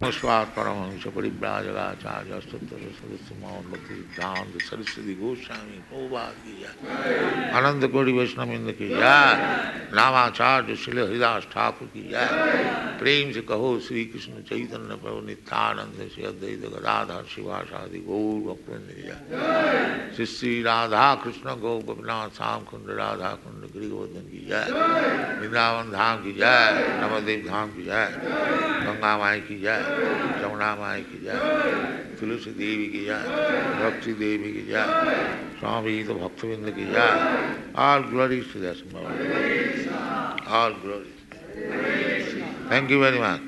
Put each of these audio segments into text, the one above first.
Namaskar Paramahamsa Paribhajagacharya Suttara Sadasya Mahambhakti Siddhanta Saraswati Goswami Prabhupada ki jai. Ananda Koti Vaishnavinda ki jai. Namacharya Srila Haridas Thakur ki jai. Prem se kaho Sri Krishna Chaitanya Prabhu Nityananda Sri Advaita Gadadhar Shivasadi Gaur Bhaktivinoda ki jai. Sri Sri Radha Krishna Gaur Gopinath Sam Kunda Radha Kunda Giri Govardhan ki jai. Vrindavan Dham ki jai. Navadev Dham ki jai. Ganga Mai ki jai. Jamuna Mai ki jai, Tulsi Devi ki jai, Bhakti Devi ki jai, Swami Bhaktivinoda ki jai. All glories to the Bhagavan. All glories. Thank you very much.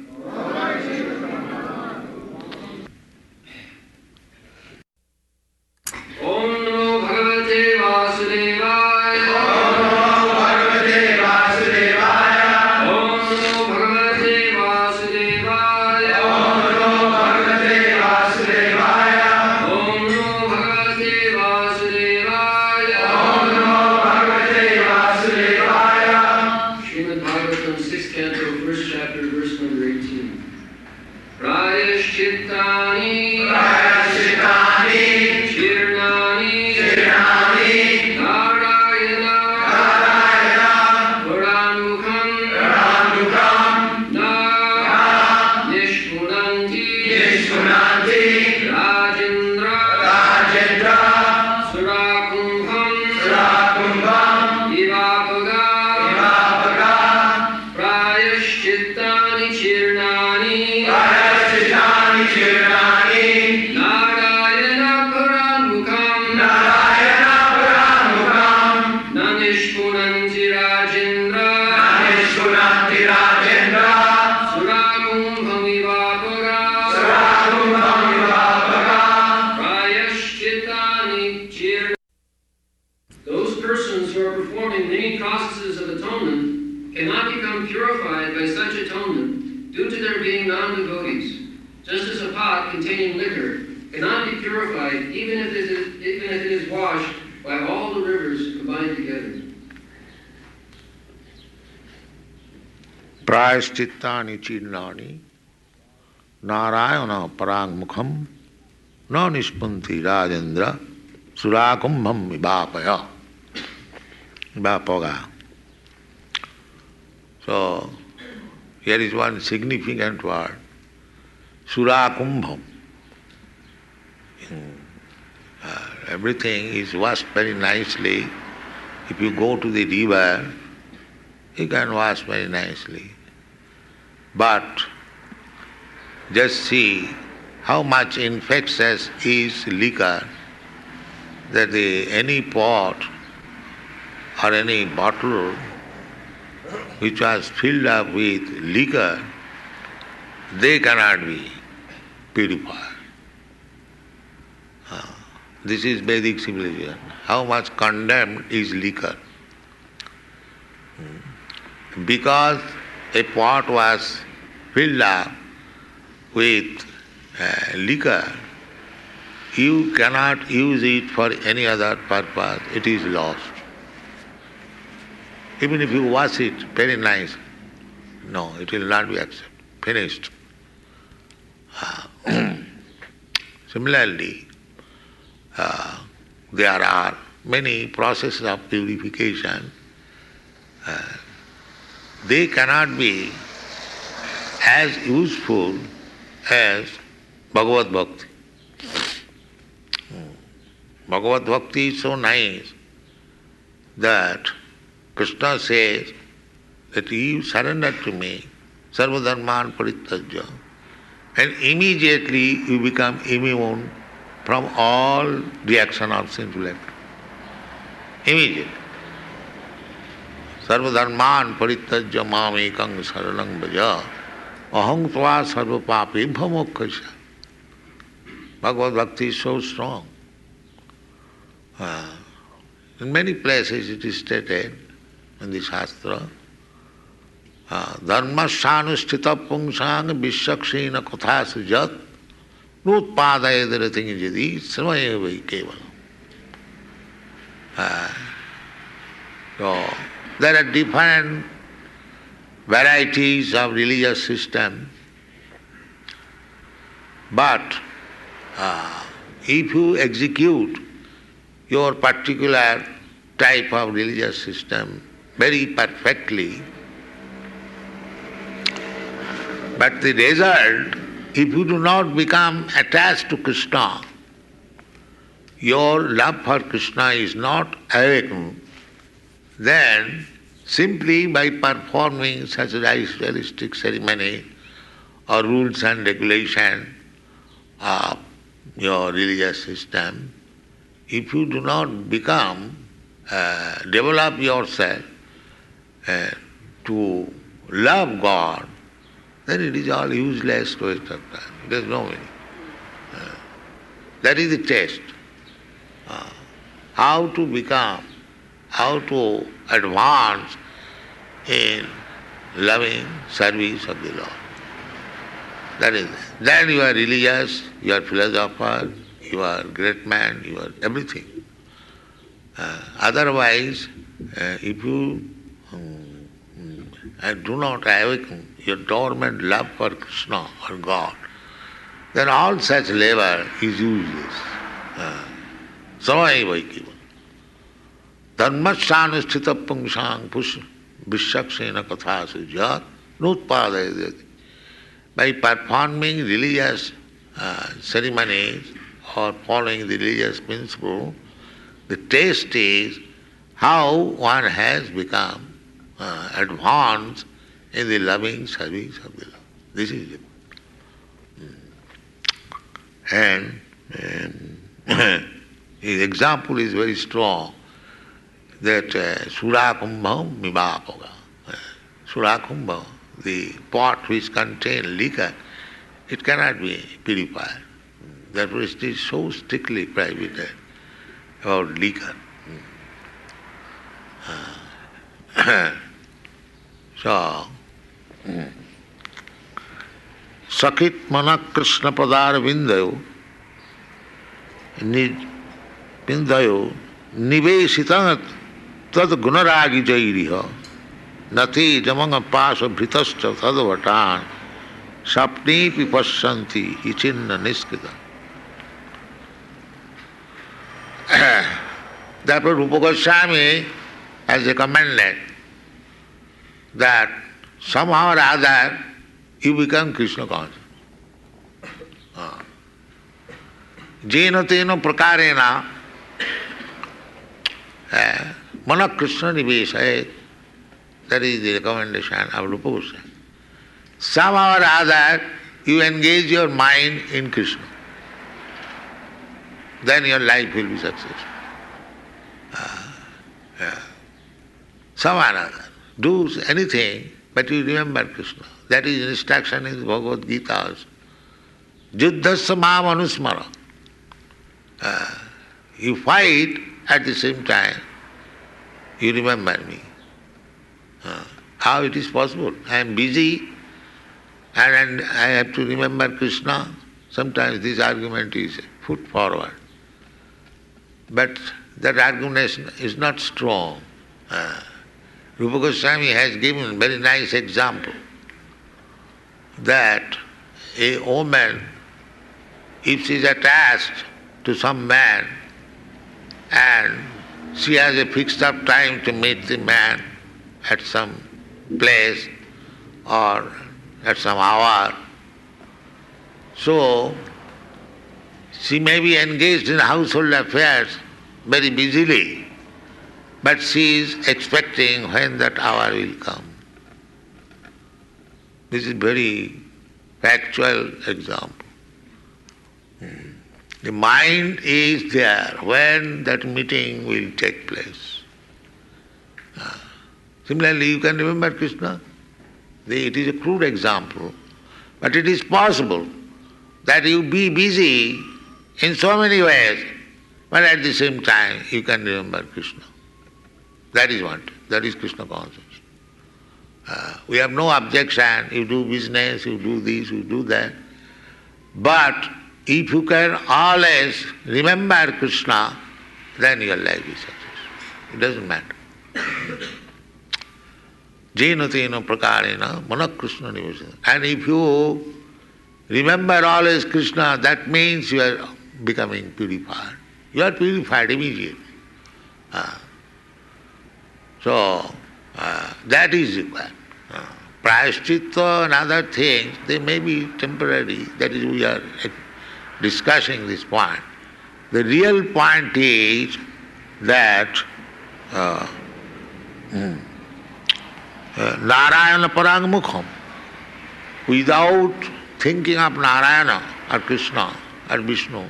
Om Namo Bhagavate Vasudevaya. Containing liquor cannot be purified even if it is washed by all the rivers combined together. Prayaschittani chirnani Narayana parangmukham na nishpanti Rajendra surakumbham vibhapaya. Vibhapaga. So, here is one significant word. Surakumbham. Everything is washed very nicely. If you go to the river, you can wash very nicely. But just see how much infectious is liquor, that any pot or any bottle which was filled up with liquor, they cannot be purified. This is Vedic civilization. How much condemned is liquor? Because a pot was filled up with liquor, you cannot use it for any other purpose. It is lost. Even if you wash it very nice, no, it will not be accepted. Finished. Similarly, there are many processes of purification. They cannot be as useful as Bhagavad Bhakti. Bhagavad Bhakti is so nice that Krishna says that you surrender to me, sarva dharman parityajya, and immediately you become immune from all reaction of sinful act. Immediately. Sarva dharman parityajya mamekang saranang bhaja aham tva sarva pape bhamokkhasya. Bhagavad Bhakti is so strong. In many places it is stated in the Shastra, dharmasyanusthita pungsang vishakshena katha sujat nutpadayadarating jadi srmayeva kevalam. So, there are different varieties of religious system. But if you execute your particular type of religious system very perfectly, but the result, if you do not become attached to Krishna, your love for Krishna is not awakened, then simply by performing such ritualistic ceremony or rules and regulation of your religious system, if you do not become, develop yourself to love God, then it is all useless waste of time. There is no meaning. That is the test. How to become, how to advance in loving service of the Lord. That is, then you are religious, you are philosopher, you are great man, you are everything. Otherwise, if you do not awaken your dormant love for Krishna or God, then all such labor is useless. Samai vaikiva. Dharmasthana pungsang push vishaksena katha sujat nutpadayati. By performing religious ceremonies or following the religious principle, the test is how one has become advanced in the loving service of the Lord. This is it. And his example is very strong, that Surakumbha Mivapoga. Surakumbha, the pot which contains liquor, it cannot be purified. Therefore it is so strictly prohibited about liquor. So, Sakit Mana Krishna Padar Vindayo Nivesitat Tad Gunaragi Jairiha Nati Jamanga Pasa Bhitascha Tadavatan Sapni Pipashanti Ichinna Niskita. Therefore Rupa Goswami has recommended that somehow or other you become Krishna conscious. Jena tena prakarena mana Krishna nivesayet. That is the recommendation of Rupa Goswami. Somehow or other you engage your mind in Krishna. Then your life will be successful. Somehow or other. Do anything, but you remember Krishna. That is instruction in Bhagavad Gita also. Juddhasya mam anusmara. You fight, at the same time you remember me. How it is possible? I am busy and I have to remember Krishna. Sometimes this argument is put forward. But that argument is not strong. Rupa Goswami has given a very nice example that a woman, if she is attached to some man and she has a fixed up time to meet the man at some place or at some hour, so she may be engaged in household affairs very busily, but she is expecting when that hour will come. This is very factual example. The mind is there when that meeting will take place. Similarly, you can remember Krishna. It is a crude example, but it is possible that you be busy in so many ways, but at the same time you can remember Krishna. That is what, that is Krishna consciousness. We have no objection, you do business, you do this, you do that. But if you can always remember Krishna, then your life is successful. It doesn't matter. Jena tena prakarena mana Krishna nivesana. And if you remember always Krishna, that means you are becoming purified. You are purified immediately. So, that is required. Prayaschitta and other things, they may be temporary. That is, we are discussing this point. The real point is that Narayana Parangmukham, without thinking of Narayana or Krishna or Vishnu,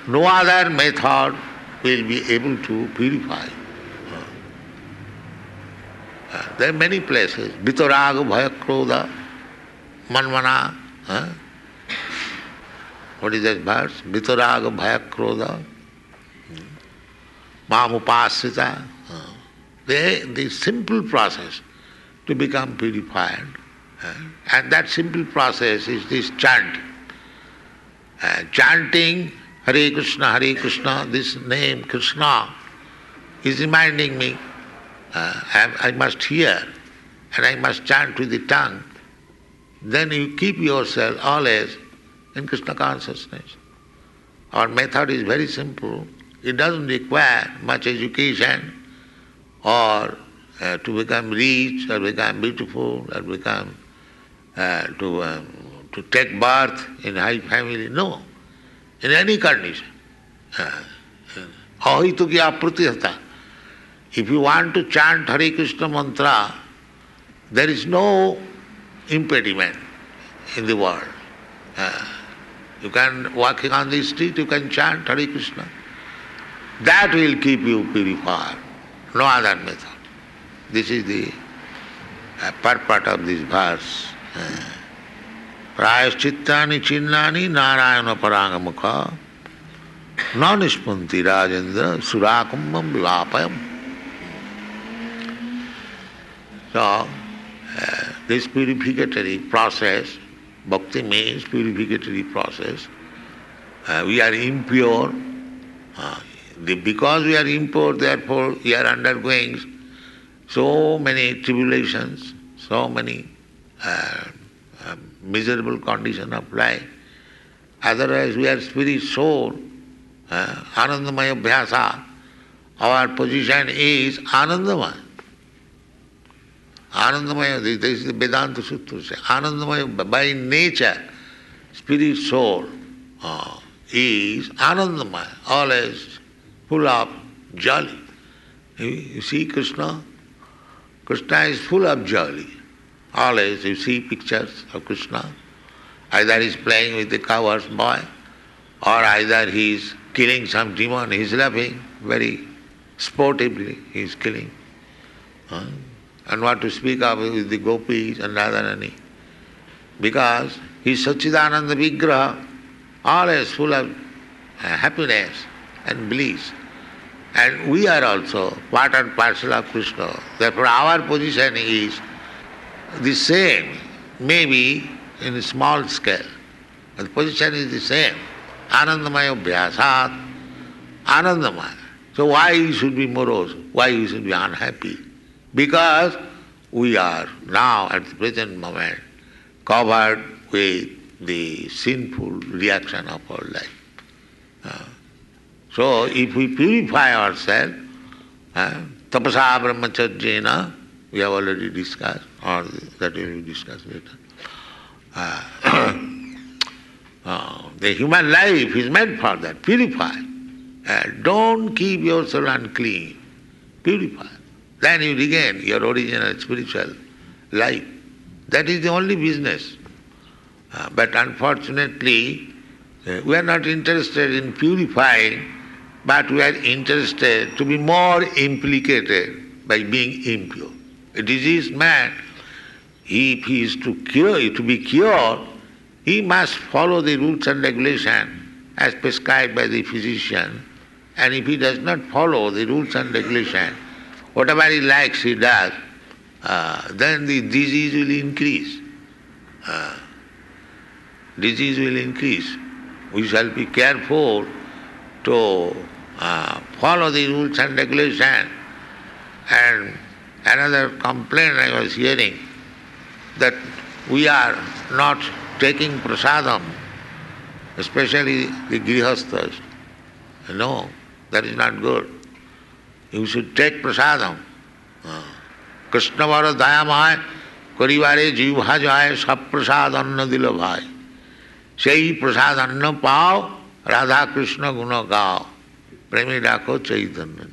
no other method will be able to purify. There are many places. Vitaraga Bhayakrodha Manmana. What is that verse? Vitaraga Bhayakrodha Mamupasita. The simple process to become purified. And that simple process is this chanting. Chanting Hare Krishna, this name Krishna is reminding me I must hear and I must chant with the tongue. Then you keep yourself always in Krishna consciousness. Our method is very simple. It doesn't require much education or to become rich or become beautiful or become to take birth in high family. No. In any condition. Ahituki apratihata. If you want to chant Hare Krishna mantra, there is no impediment in the world. You can, walking on the street, you can chant Hare Krishna. That will keep you purified. No other method. This is the purport of this verse. Prayaschittani chinnani narayana parangamukha na nishpunti rajendra surakumbam vivapayam. So, this purificatory process, bhakti means purificatory process. We are impure. Because we are impure, therefore we are undergoing so many tribulations, so many miserable conditions of life. Otherwise we are spirit soul, Anandamaya Bhyasa. Our position is Anandamaya. Anandamaya, this is the Vedanta Sutra. Anandamaya, by nature, spirit soul is Anandamaya, always full of jolly. You see Krishna? Krishna is full of jolly. Always you see pictures of Krishna. Either he is playing with the cowherd's boy, or either he is killing some demon, he is laughing very sportively, he is killing. And what to speak of with the gopis and Radharani. Because he is Satchidananda Vigraha, always full of happiness and bliss. And we are also part and parcel of Krishna. Therefore our position is the same, maybe in a small scale. But the position is the same. Anandamaya Bhyasat, Anandamaya. So why you should be morose? Why you should be unhappy? Because we are now at the present moment covered with the sinful reaction of our life. So if we purify ourselves, tapasa brahmacharjena, we have already discussed, or that will be discussed later. The human life is meant for that. Purify. Don't keep yourself unclean. Purify. Then you regain your original spiritual life. That is the only business. But unfortunately, we are not interested in purifying, but we are interested to be more implicated by being impure. A diseased man, if he is to be cured, he must follow the rules and regulations as prescribed by the physician. And if he does not follow the rules and regulations, whatever he likes he does, then the disease will increase. Disease will increase. We shall be careful to follow the rules and regulations. And another complaint I was hearing, that we are not taking prasadam, especially the grihasthas. No, that is not good. You should take prasadam. Krishna bhara dayamay karibare jivha jay sab prasad anna dilo bhai. Sei prasad anna pao Radha Krishna guna gao. Premi dako chaitanya.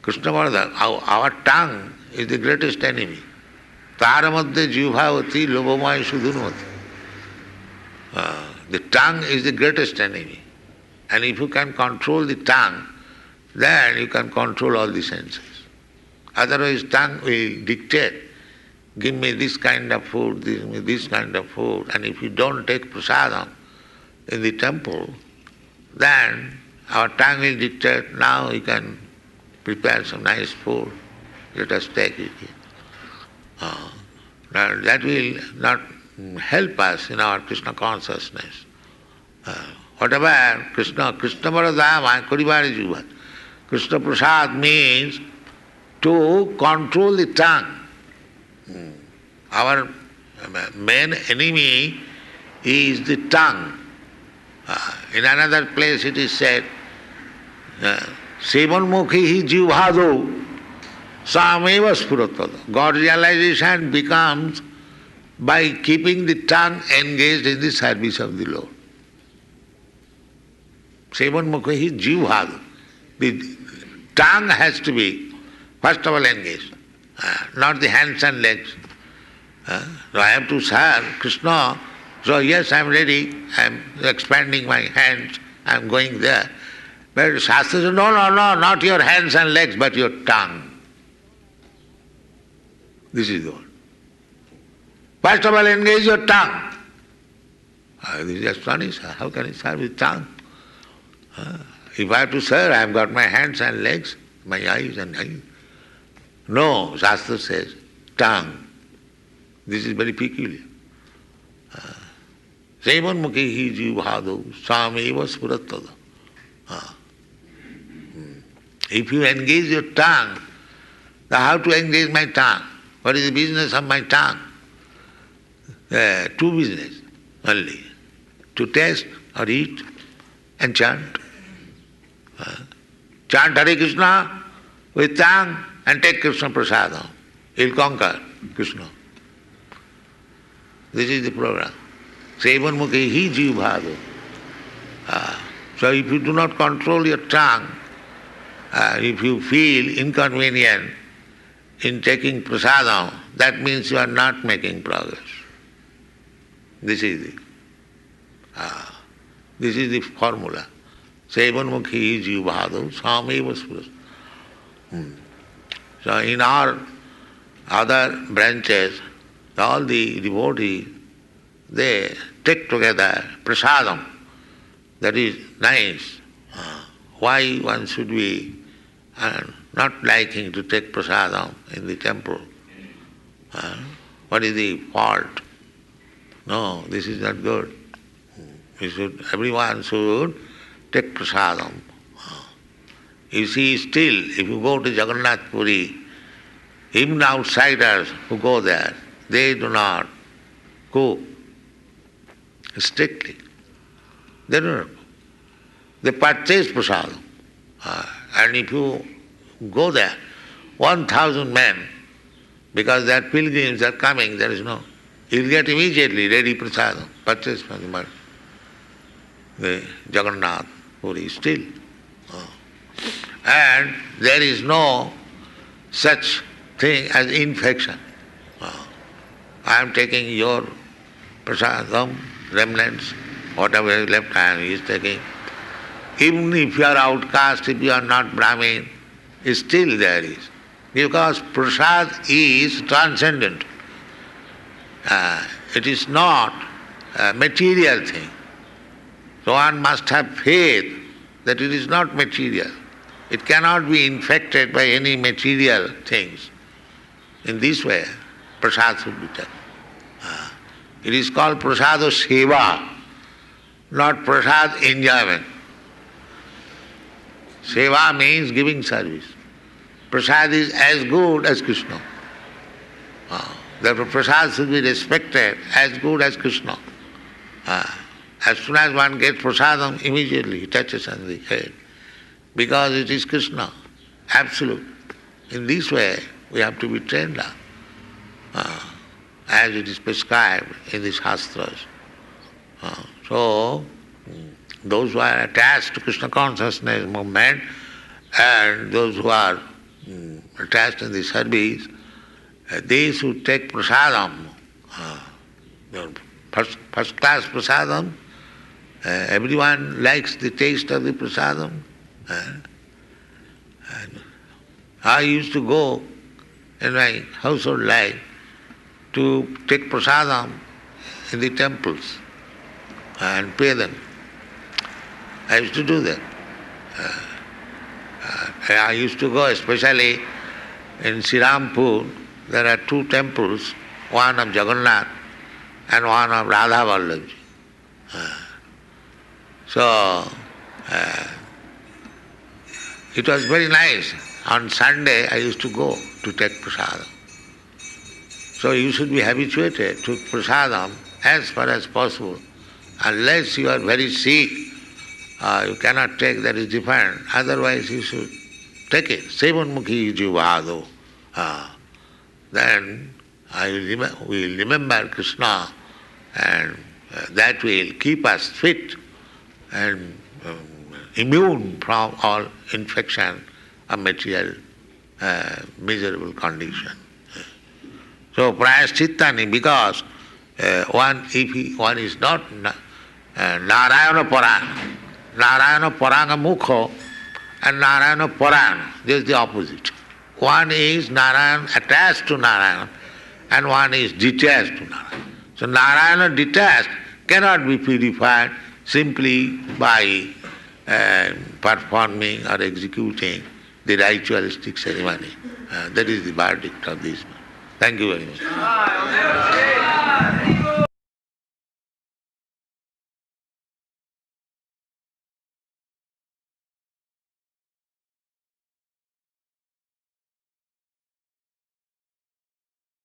Krishna bhara, our tongue is the greatest enemy. Tara madhye jivhavati lobhamaya sudhunvati. The tongue is the greatest enemy. And if you can control the tongue, then you can control all the senses. Otherwise, tongue will dictate, give me this kind of food, give me this kind of food. And if you don't take prasadam in the temple, then our tongue will dictate, now you can prepare some nice food, let us take it. Now that will not help us in our Krishna consciousness. Whatever Krishna Varadama, Kurivari Jiva. Krishna Prasad means to control the tongue. Our main enemy is the tongue. In another place it is said, Sevanmukhi jivhado sameva spuratada. God realization becomes by keeping the tongue engaged in the service of the Lord. Sevanmukhi jivhado. The tongue has to be, first of all, engaged, not the hands and legs. So I have to serve Krishna. So yes, I am ready, I am expanding my hands, I am going there. But Shastra says, no, not your hands and legs, but your tongue. This is the one. First of all, engage your tongue. This is just funny, sir. How can I serve with tongue? If I have to serve, I have got my hands and legs, my eyes and eyes. No, Shastra says, tongue. This is very peculiar. Sevanmukhi jivhado sameva spuratada. If you engage your tongue, then how to engage my tongue? What is the business of my tongue? Two business only. To taste or eat and chant. Chant Hare Krishna with tongue and take Krishna prasadam. He'll conquer Krishna. This is the program. Sevanmukhi hi jivhado. So if you do not control your tongue, if you feel inconvenient in taking prasadam, that means you are not making progress. This is the formula. Sevanmukhi jivhado sameva spurasa. So in our other branches, all the devotees, they take together prasadam. That is nice. Why one should be not liking to take prasadam in the temple? What is the fault? No, this is not good. Everyone should take prasadam. You see, still, if you go to Jagannath Puri, even outsiders who go there, they do not cook strictly. They do not cook. They purchase prasadam. And if you go there, 1,000 men, because their pilgrims are coming, there is no. You'll get immediately ready prasadam, purchase from the Jagannath Puri still. And there is no such thing as infection. I am taking your prasadam, remnants, whatever is left he is taking. Even if you are outcast, if you are not Brahmin, still there is. Because prasad is transcendent. It is not a material thing. So one must have faith that it is not material. It cannot be infected by any material things. In this way, prasad should be taken. It is called prasada seva, not prasad enjoyment. Seva means giving service. Prasad is as good as Krishna. Therefore prasad should be respected as good as Krishna. As soon as one gets prasadam, immediately he touches on the head, because it is Krishna, absolute. In this way, we have to be trained up, as it is prescribed in the Shastras. So, those who are attached to Krishna consciousness movement and those who are attached in the service, they should take prasadam, first class prasadam. Everyone likes the taste of the prasadam. And I used to go in my household life to take prasadam in the temples and pay them. I used to do that. I used to go, especially in Srirampur, there are two temples, one of Jagannath and one of Radha Vallabhji. So, it was very nice. On Sunday, I used to go to take prasadam. So you should be habituated to prasadam as far as possible. Unless you are very sick, you cannot take, that is different. Otherwise you should take it. Sevanmukhi jivado. Then we will remember Krishna, and that will keep us fit and immune from all infection of material miserable condition. So prayaschittani, because one is not Narayana Parana, Narayana Paranga Mukho and Narayana Parana, this is the opposite. One is Narayana attached to Narayana and one is detached to Narayana. So Narayana detached cannot be purified simply by performing or executing the ritualistic ceremony. That is the verdict of this. Thank you very much.